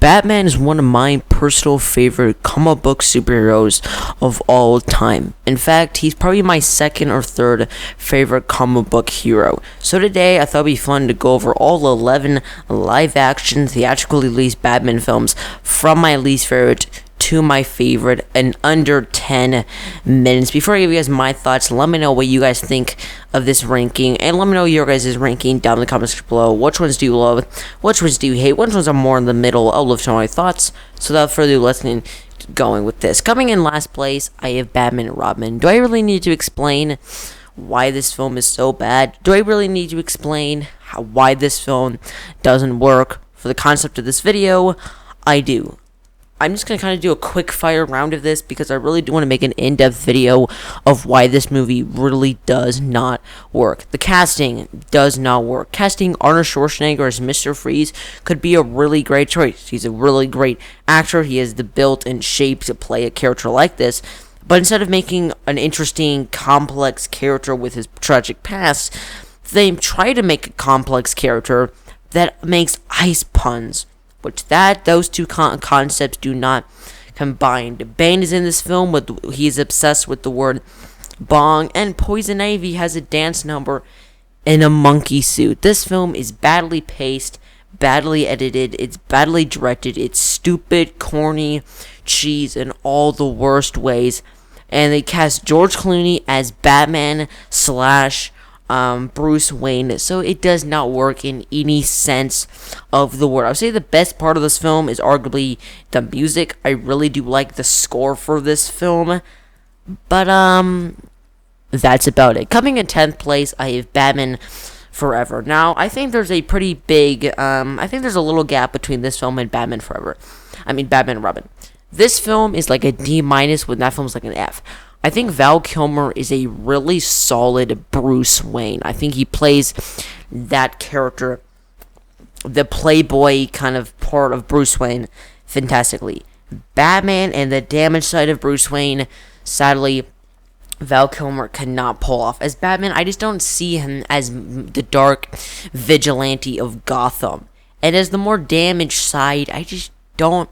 Batman is one of my personal favorite comic book superheroes of all time. In fact, he's probably my second or third favorite comic book hero. So today, I thought it'd be fun to go over all 11 live-action, theatrically released Batman films from my least favorite to my favorite in under 10 minutes. Before I give you guys my thoughts, let me know what you guys think of this ranking, and let me know your guys' ranking down in the comments below. Which ones do you love? Which ones do you hate? Which ones are more in the middle? I'll love to know my thoughts. So without further ado, let's get going with this. Coming in last place, I have Batman and Robin. Do I really need to explain why this film is so bad? Do I really need to explain why this film doesn't work for the concept of this video? I do. I'm just going to kind of do a quick fire round of this because I really do want to make an in-depth video of why this movie really does not work. The casting does not work. Casting Arnold Schwarzenegger as Mr. Freeze could be a really great choice. He's a really great actor. He has the built and shape to play a character like this. But instead of making an interesting, complex character with his tragic past, they try to make a complex character that makes ice puns. Which those two concepts do not combine. Bane is in this film, he is obsessed with the word bong, and Poison Ivy has a dance number in a monkey suit. This film is badly paced, badly edited, it's badly directed, it's stupid, corny, cheese in all the worst ways. And they cast George Clooney as Batman / Bruce Wayne, so it does not work in any sense of the word. I would say the best part of this film is arguably the music. I really do like the score for this film, but that's about it. Coming in 10th place, I have Batman Forever. Now, I think there's a pretty big, I think there's a little gap between this film and Batman and Robin. This film is like a D- when that film's like an F. I think Val Kilmer is a really solid Bruce Wayne. I think he plays that character, the playboy kind of part of Bruce Wayne, fantastically. Batman and the damaged side of Bruce Wayne, sadly, Val Kilmer cannot pull off. As Batman, I just don't see him as the dark vigilante of Gotham. And as the more damaged side, I just don't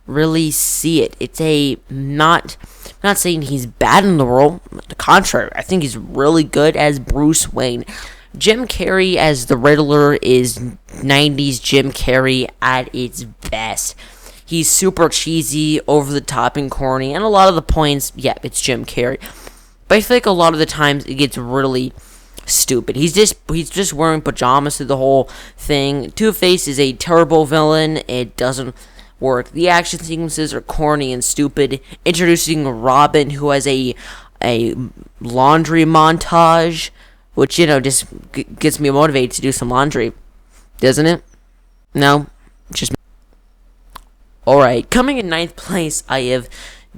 really see it. It's I'm not saying he's bad in the role. The contrary, I think he's really good as Bruce Wayne. Jim Carrey as the Riddler is 90s Jim Carrey at its best. He's super cheesy, over the top, and corny, and a lot of the points, yeah, it's Jim Carrey. But I feel like a lot of the times it gets really stupid. He's just wearing pajamas through the whole thing. Two-Face is a terrible villain. It doesn't work. The action sequences are corny and stupid. Introducing Robin, who has a laundry montage, which, just gets me motivated to do some laundry, doesn't it? No? Just alright, coming in 9th place, I have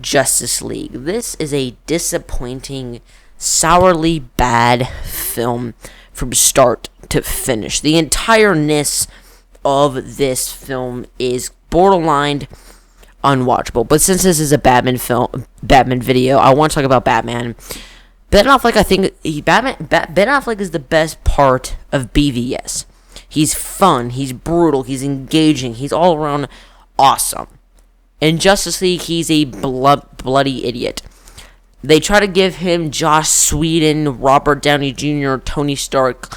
Justice League. This is a disappointing, sourly bad film from start to finish. The entireness of this film is borderline unwatchable. But since this is a Batman video, I want to talk about Batman. Ben Affleck, I think Ben Affleck is the best part of BVS. He's fun, he's brutal, he's engaging, he's all around awesome. In Justice League, he's a bloody idiot. They try to give him Joss Whedon, Robert Downey Jr., Tony Stark,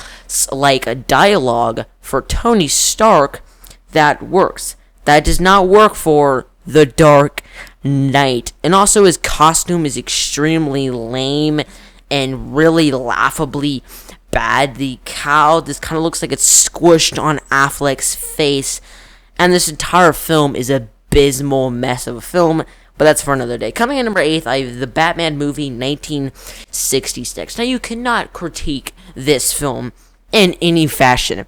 like a dialogue for Tony Stark that works. That does not work for The Dark Knight. And also his costume is extremely lame and really laughably bad. The cowl, this kind of looks like it's squished on Affleck's face. And this entire film is a abysmal mess of a film, but that's for another day. Coming in number 8th, I have the Batman movie 1966. Now, you cannot critique this film in any fashion.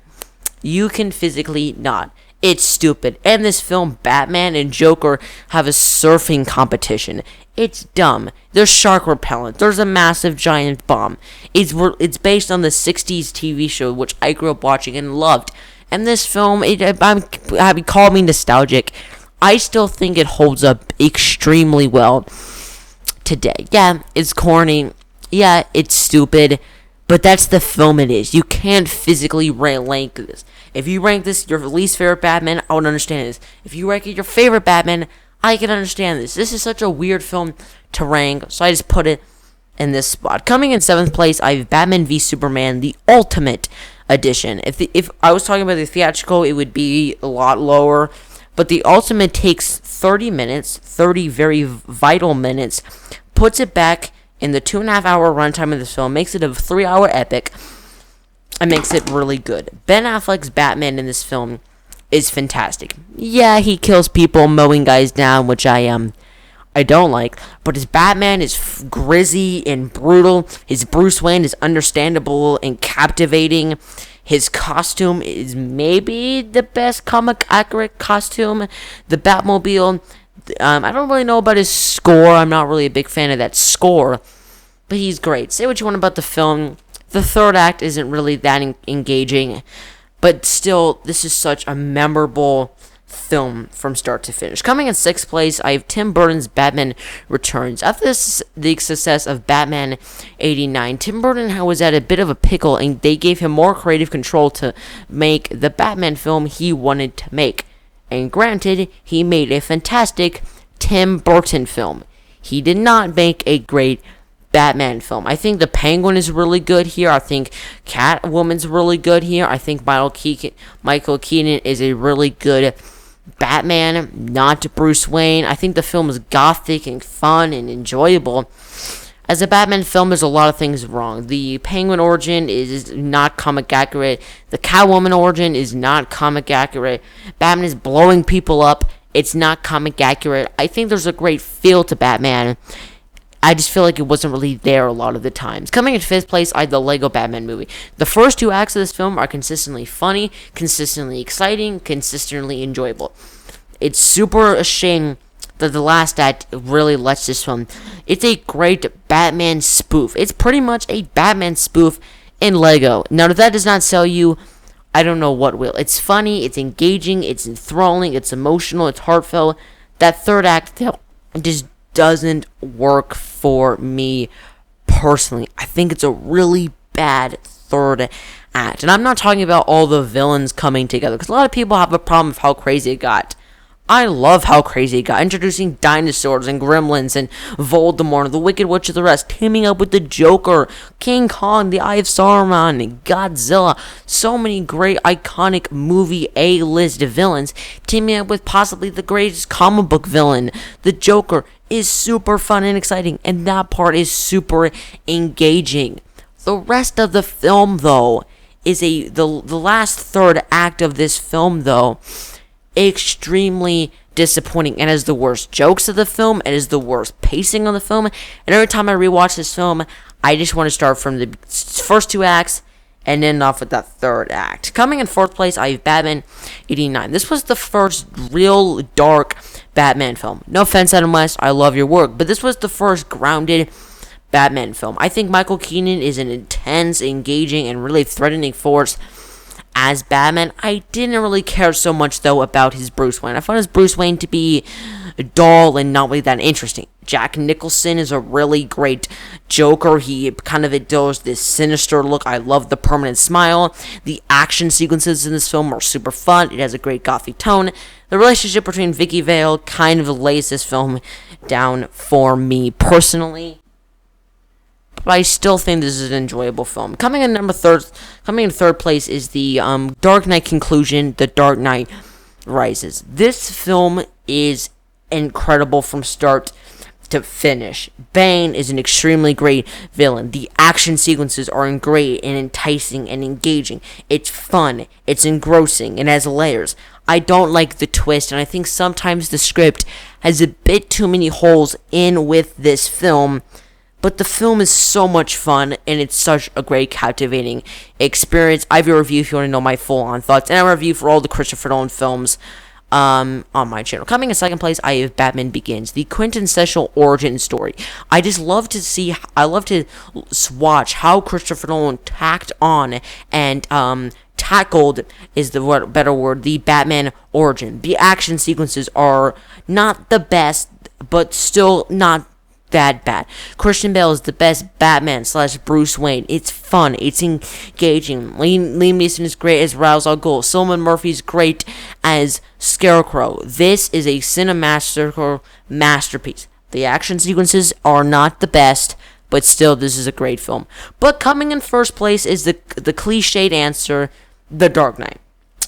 You can physically not. It's stupid. And this film, Batman and Joker have a surfing competition. It's dumb. There's shark repellent. There's a massive giant bomb. It's based on the 60s TV show, which I grew up watching and loved. And this film, call me nostalgic. I still think it holds up extremely well today. Yeah, it's corny. Yeah, it's stupid. But that's the film it is. You can't physically rank this. If you rank this your least favorite Batman, I would understand this. If you rank it your favorite Batman, I can understand this. This is such a weird film to rank, so I just put it in this spot. Coming in 7th place, I have Batman v Superman, the Ultimate Edition. If I was talking about the theatrical, it would be a lot lower. But the Ultimate takes 30 minutes, 30 very vital minutes, puts it back in the 2.5-hour runtime of this film, makes it a 3-hour epic, and makes it really good. Ben Affleck's Batman in this film is fantastic. Yeah, he kills people, mowing guys down, which I don't like, but his Batman is grizzy and brutal. His Bruce Wayne is understandable and captivating. His costume is maybe the best comic accurate costume. The Batmobile, I don't really know about his score. I'm not really a big fan of that score, but he's great. Say what you want about the film. The third act isn't really that engaging, but still, this is such a memorable film from start to finish. Coming in 6th place, I have Tim Burton's Batman Returns. After the success of Batman 89, Tim Burton was at a bit of a pickle, and they gave him more creative control to make the Batman film he wanted to make. And granted, he made a fantastic Tim Burton film. He did not make a great Batman film. I think the Penguin is really good here. I think Catwoman's really good here. I think Michael Keaton is a really good Batman, not Bruce Wayne. I think the film is gothic and fun and enjoyable. As a Batman film, there's a lot of things wrong. The Penguin origin is not comic accurate. The Catwoman origin is not comic accurate. Batman is blowing people up. It's not comic accurate. I think there's a great feel to Batman. I just feel like it wasn't really there a lot of the times. Coming in 5th place, I had the Lego Batman movie. The first 2 acts of this film are consistently funny, consistently exciting, consistently enjoyable. It's super a shame that the last act really lets this film. It's a great Batman spoof. It's pretty much a Batman spoof in Lego. Now, if that does not sell you, I don't know what will. It's funny, it's engaging, it's enthralling, it's emotional, it's heartfelt. That third act just doesn't work for me personally. I think it's a really bad third act. And I'm not talking about all the villains coming together, because a lot of people have a problem with how crazy it got. I love how crazy it got, introducing dinosaurs and gremlins and Voldemort, the Wicked Witch of the West, teaming up with the Joker, King Kong, the Eye of Sauron, and Godzilla. So many great iconic movie A-list villains, teaming up with possibly the greatest comic book villain. The Joker is super fun and exciting, and that part is super engaging. The rest of the film, though, is the last third act of this film, though, extremely disappointing. It has the worst jokes of the film. It is the worst pacing of the film. And every time I rewatch this film, I just want to start from the first 2 acts and end off with that third act. Coming in 4th place, I have Batman 89. This was the first real dark Batman film. No offense, Adam West, I love your work, but this was the first grounded Batman film. I think Michael Keaton is an intense, engaging, and really threatening force as Batman. I didn't really care so much, though, about his Bruce Wayne. I found his Bruce Wayne to be dull and not really that interesting. Jack Nicholson is a really great Joker. He kind of adores this sinister look. I love the permanent smile. The action sequences in this film are super fun. It has a great gothic tone. The relationship between Vicky Vale kind of lays this film down for me personally, but I still think this is an enjoyable film. Coming in third place is the Dark Knight conclusion, The Dark Knight Rises. This film is incredible from start to finish. Bane is an extremely great villain. The action sequences are great and enticing and engaging. It's fun. It's engrossing. It has layers. I don't like the twist, and I think sometimes the script has a bit too many holes in with this film. But the film is so much fun, and it's such a great, captivating experience. I have a review if you want to know my full-on thoughts, and a review for all the Christopher Nolan films on my channel. Coming in 2nd place, I have Batman Begins, the quintessential origin story. I love to watch how Christopher Nolan tacked on and tackled is the better word, the Batman origin. The action sequences are not the best, but still not that bad. Christian Bale is the best Batman / Bruce Wayne. It's fun. It's engaging. Liam Neeson is great as Ra's al Ghul. Cillian Murphy is great as Scarecrow. This is a cinematographical masterpiece. The action sequences are not the best, but still, this is a great film. But coming in first place is the cliched answer, The Dark Knight.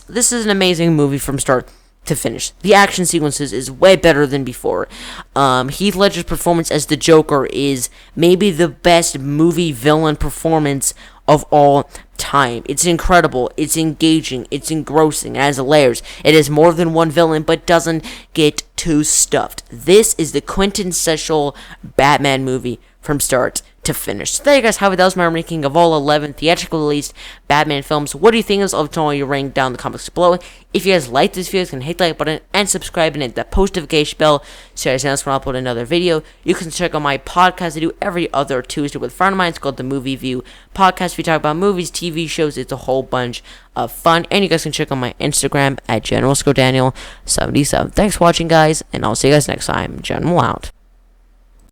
This is an amazing movie from start to finish. The action sequences is way better than before. Heath Ledger's performance as the Joker is maybe the best movie villain performance of all time. It's incredible. It's engaging. It's engrossing. It has layers. It has more than one villain, but doesn't get too stuffed. This is the quintessential Batman movie from start to finish. So there you guys have it. That was my ranking of all 11 theatrically released Batman films. What do you think of this? I'll tell you your ranking down in the comments below. If you guys like this video, you can hit the like button and subscribe and hit that post notification bell so you guys know when I upload another video. You can check out my podcast I do every other Tuesday with a friend of mine. It's called The Movie View Podcast. We talk about movies, TV shows. It's a whole bunch of fun. And you guys can check out my Instagram at GeneralScoDaniel77. Thanks for watching, guys, and I'll see you guys next time. General out.